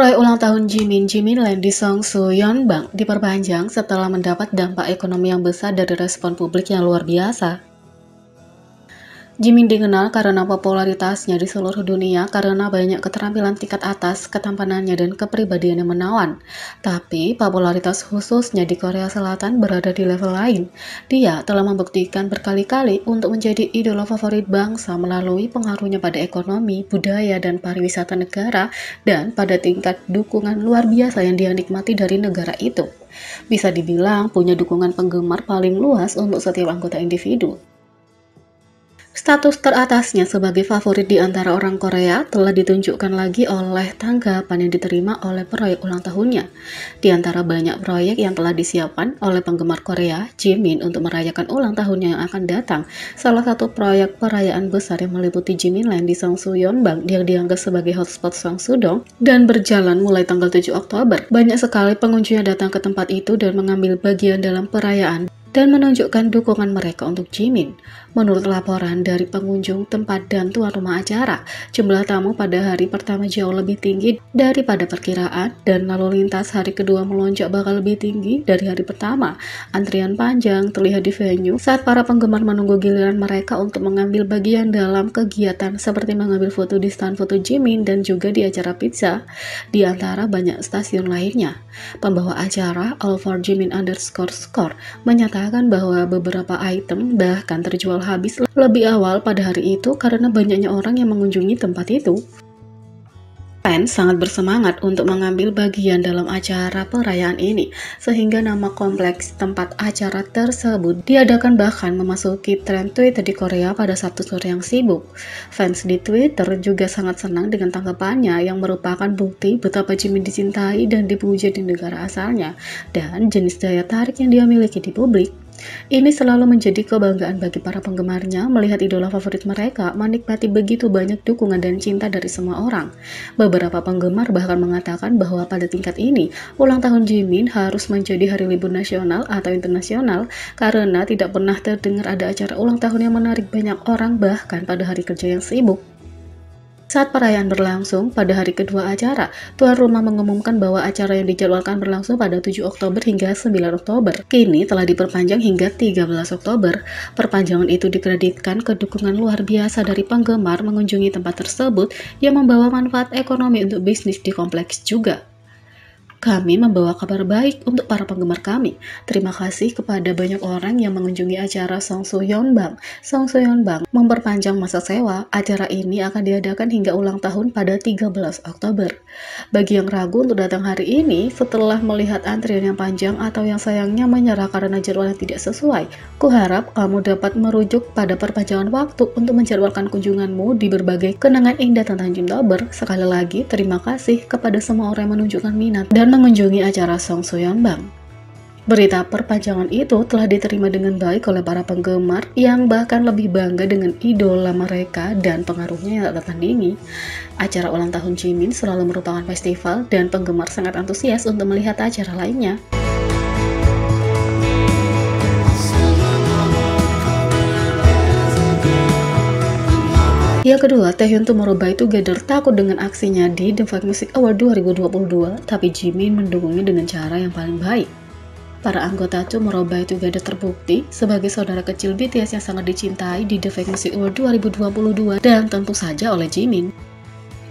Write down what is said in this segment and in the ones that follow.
Proyek ulang tahun Jimin Land di Seongsu-yeonbang diperpanjang setelah mendapat dampak ekonomi yang besar dari respon publik yang luar biasa. Jimin dikenal karena popularitasnya di seluruh dunia karena banyak keterampilan tingkat atas, ketampanannya, dan kepribadian yang menawan. Tapi, popularitas khususnya di Korea Selatan berada di level lain. Dia telah membuktikan berkali-kali untuk menjadi idola favorit bangsa melalui pengaruhnya pada ekonomi, budaya, dan pariwisata negara, dan pada tingkat dukungan luar biasa yang dia nikmati dari negara itu. Bisa dibilang punya dukungan penggemar paling luas untuk setiap anggota individu. Status teratasnya sebagai favorit di antara orang Korea telah ditunjukkan lagi oleh tanggapan yang diterima oleh proyek ulang tahunnya. Di antara banyak proyek yang telah disiapkan oleh penggemar Korea, Jimin untuk merayakan ulang tahunnya yang akan datang, salah satu proyek perayaan besar yang meliputi Jimin Land di Seongsu-yeonbang yang dianggap sebagai hotspot Seongsu-dong dan berjalan mulai tanggal 7 Oktober. Banyak sekali pengunjung yang datang ke tempat itu dan mengambil bagian dalam perayaan dan menunjukkan dukungan mereka untuk Jimin. Menurut laporan dari pengunjung tempat dan tuan rumah acara, jumlah tamu pada hari pertama jauh lebih tinggi daripada perkiraan dan lalu lintas hari kedua melonjak bakal lebih tinggi dari hari pertama. Antrian panjang terlihat di venue saat para penggemar menunggu giliran mereka untuk mengambil bagian dalam kegiatan seperti mengambil foto di stand foto Jimin dan juga di acara pizza, di antara banyak stasiun lainnya. Pembawa acara All for Jimin _score menyatakan bahwa beberapa item bahkan terjual habis lebih awal pada hari itu karena banyaknya orang yang mengunjungi tempat itu. Fans sangat bersemangat untuk mengambil bagian dalam acara perayaan ini, sehingga nama kompleks tempat acara tersebut diadakan bahkan memasuki tren Twitter di Korea pada Sabtu sore yang sibuk. Fans di Twitter juga sangat senang dengan tanggapannya yang merupakan bukti betapa Jimin dicintai dan dipuja di negara asalnya, dan jenis daya tarik yang dia miliki di publik. Ini selalu menjadi kebanggaan bagi para penggemarnya melihat idola favorit mereka menikmati begitu banyak dukungan dan cinta dari semua orang. Beberapa penggemar bahkan mengatakan bahwa pada tingkat ini, ulang tahun Jimin harus menjadi hari libur nasional atau internasional karena tidak pernah terdengar ada acara ulang tahun yang menarik banyak orang bahkan pada hari kerja yang sibuk. Saat perayaan berlangsung, pada hari kedua acara, tuan rumah mengumumkan bahwa acara yang dijadwalkan berlangsung pada 7 Oktober hingga 9 Oktober. Kini telah diperpanjang hingga 13 Oktober. Perpanjangan itu dikreditkan ke dukungan luar biasa dari penggemar mengunjungi tempat tersebut yang membawa manfaat ekonomi untuk bisnis di kompleks juga. Kami membawa kabar baik untuk para penggemar kami. Terima kasih kepada banyak orang yang mengunjungi acara Seongsu-yeonbang. Seongsu-yeonbang memperpanjang masa sewa. Acara ini akan diadakan hingga ulang tahun pada 13 Oktober. Bagi yang ragu untuk datang hari ini, setelah melihat antrian yang panjang atau yang sayangnya menyerah karena jadwal yang tidak sesuai, kuharap kamu dapat merujuk pada perpanjangan waktu untuk menjadwalkan kunjunganmu di berbagai kenangan indah tentang Jim Dober. Sekali lagi, terima kasih kepada semua orang yang menunjukkan minat dan mengunjungi acara Seongsu-yeonbang. Berita perpanjangan itu telah diterima dengan baik oleh para penggemar yang bahkan lebih bangga dengan idola mereka dan pengaruhnya yang tak tertandingi. Acara ulang tahun Jimin selalu merupakan festival dan penggemar sangat antusias untuk melihat acara lainnya. Yang kedua, Taehyun Tomorrow Together takut dengan aksinya di The Five Music Award 2022, tapi Jimin mendukungnya dengan cara yang paling baik. Para anggota Tomorrow Together terbukti sebagai saudara kecil BTS yang sangat dicintai di The Five Music Award 2022 dan tentu saja oleh Jimin.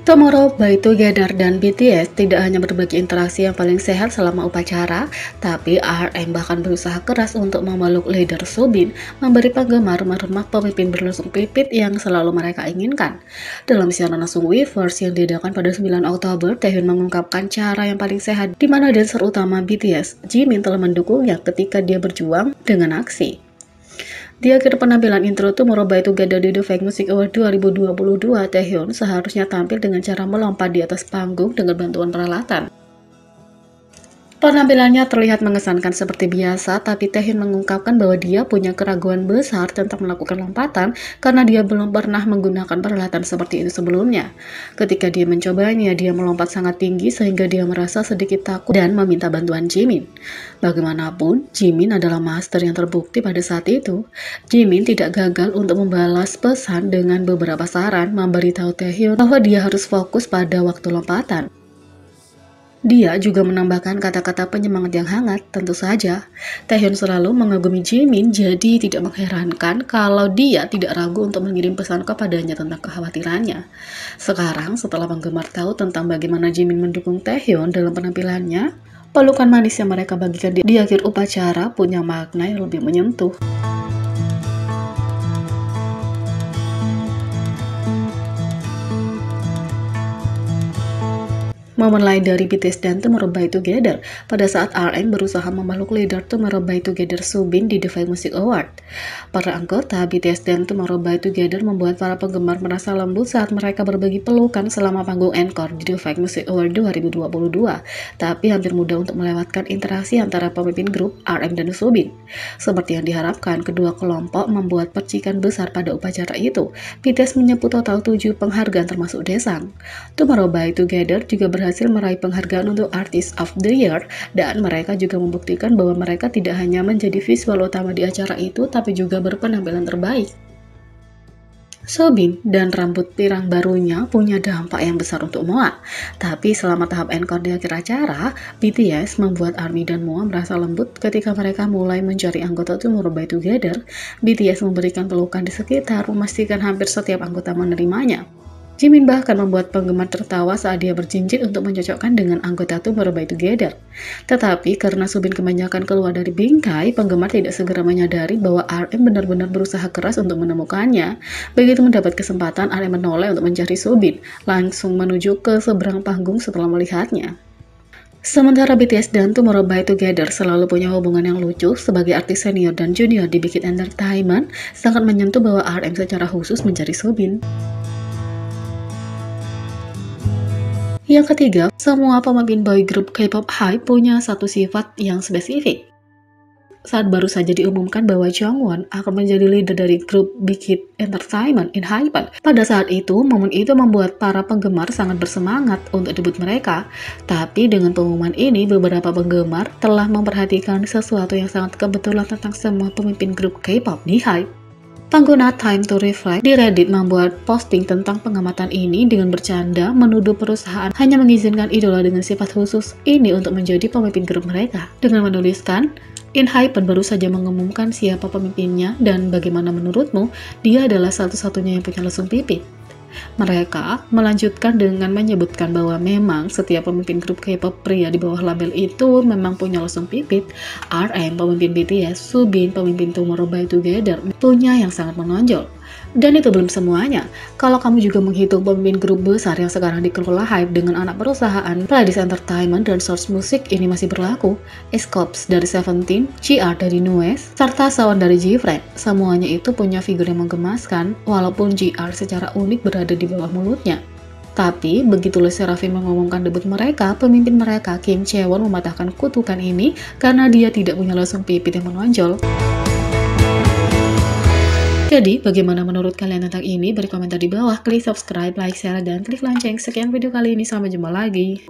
Tomorrow Together dan BTS tidak hanya berbagi interaksi yang paling sehat selama upacara, tapi RM bahkan berusaha keras untuk memeluk leader Soobin, memberi penggemar remak pemimpin berlusung pipit yang selalu mereka inginkan. Dalam siaran langsung Weverse yang diadakan pada 9 Oktober, Taehyun mengungkapkan cara yang paling sehat di mana dancer utama BTS, Jimin, telah mendukungnya ketika dia berjuang dengan aksi. Di akhir penampilan intro Tomorrow Together di The Five Music Award 2022, Taehyun seharusnya tampil dengan cara melompat di atas panggung dengan bantuan peralatan. Penampilannya terlihat mengesankan seperti biasa, tapi Taehyun mengungkapkan bahwa dia punya keraguan besar tentang melakukan lompatan karena dia belum pernah menggunakan peralatan seperti itu sebelumnya. Ketika dia mencobanya, dia melompat sangat tinggi sehingga dia merasa sedikit takut dan meminta bantuan Jimin. Bagaimanapun, Jimin adalah master yang terbukti pada saat itu. Jimin tidak gagal untuk membalas pesan dengan beberapa saran, memberitahu Taehyun bahwa dia harus fokus pada waktu lompatan. Dia juga menambahkan kata-kata penyemangat yang hangat, tentu saja. Taehyun selalu mengagumi Jimin, jadi tidak mengherankan kalau dia tidak ragu untuk mengirim pesan kepadanya tentang kekhawatirannya. Sekarang, setelah penggemar tahu tentang bagaimana Jimin mendukung Taehyun dalam penampilannya, pelukan manis yang mereka bagikan di akhir upacara punya makna yang lebih menyentuh. Momen lain dari BTS dan Tomorrow by Together pada saat RM berusaha memeluk leader Tomorrow by Together Soobin di The Five Music Award. Para anggota BTS dan Tomorrow by Together membuat para penggemar merasa lembut saat mereka berbagi pelukan selama panggung encore di The Five Music Award 2022, tapi hampir mudah untuk melewatkan interaksi antara pemimpin grup RM dan Soobin. Seperti yang diharapkan, kedua kelompok membuat percikan besar pada upacara itu. BTS menyebut total 7 penghargaan termasuk Daesang. Tomorrow by Together juga berhasil meraih penghargaan untuk Artist of the Year, dan mereka juga membuktikan bahwa mereka tidak hanya menjadi visual utama di acara itu, tapi juga berpenampilan terbaik. Soobin dan rambut pirang barunya punya dampak yang besar untuk Moa. Tapi selama tahap encore di akhir acara, BTS membuat ARMY dan Moa merasa lembut ketika mereka mulai mencari anggota Tomorrow by Together. BTS memberikan pelukan di sekitar, memastikan hampir setiap anggota menerimanya. Jimin bahkan membuat penggemar tertawa saat dia berjinjit untuk mencocokkan dengan anggota Tomorrow by Together. Tetapi karena Soobin kebanyakan keluar dari bingkai, penggemar tidak segera menyadari bahwa RM benar-benar berusaha keras untuk menemukannya. Begitu mendapat kesempatan, RM menoleh untuk mencari Soobin, langsung menuju ke seberang panggung setelah melihatnya. Sementara BTS dan Tomorrow by Together selalu punya hubungan yang lucu sebagai artis senior dan junior di Big Hit Entertainment, sangat menyentuh bahwa RM secara khusus mencari Soobin. Yang ketiga, semua pemimpin boy group K-pop HYBE punya satu sifat yang spesifik. Saat baru saja diumumkan bahwa Jongwon akan menjadi leader dari grup Big Hit Entertainment in Hypen, pada saat itu, momen itu membuat para penggemar sangat bersemangat untuk debut mereka. Tapi dengan pengumuman ini, beberapa penggemar telah memperhatikan sesuatu yang sangat kebetulan tentang semua pemimpin grup K-pop di HYBE. Pengguna Time to Reflect di Reddit membuat posting tentang pengamatan ini dengan bercanda menuduh perusahaan hanya mengizinkan idola dengan sifat khusus ini untuk menjadi pemimpin grup mereka. Dengan menuliskan, INHYPEN baru saja mengumumkan siapa pemimpinnya dan bagaimana menurutmu, dia adalah satu-satunya yang punya lesung pipit. Mereka melanjutkan dengan menyebutkan bahwa memang setiap pemimpin grup K-pop pria di bawah label itu memang punya lesung pipit. RM, pemimpin BTS, Soobin, pemimpin Tomorrow by Together, punya yang sangat menonjol. Dan itu belum semuanya. Kalau kamu juga menghitung pemimpin grup besar yang sekarang dikelola HYBE dengan anak perusahaan, Pledis Entertainment dan Source Music ini masih berlaku. Escopes dari Seventeen, GR dari NU'EST, serta Sawon dari G-Friend. Semuanya itu punya figur yang menggemaskan, walaupun GR secara unik berada di bawah mulutnya. Tapi, begitu Le Sserafim mengumumkan debut mereka, pemimpin mereka, Kim Chaewon, mematahkan kutukan ini karena dia tidak punya lesung pipit yang menonjol. Jadi, bagaimana menurut kalian tentang ini? Beri komentar di bawah, klik subscribe, like, share, dan klik lonceng. Sekian video kali ini, sampai jumpa lagi.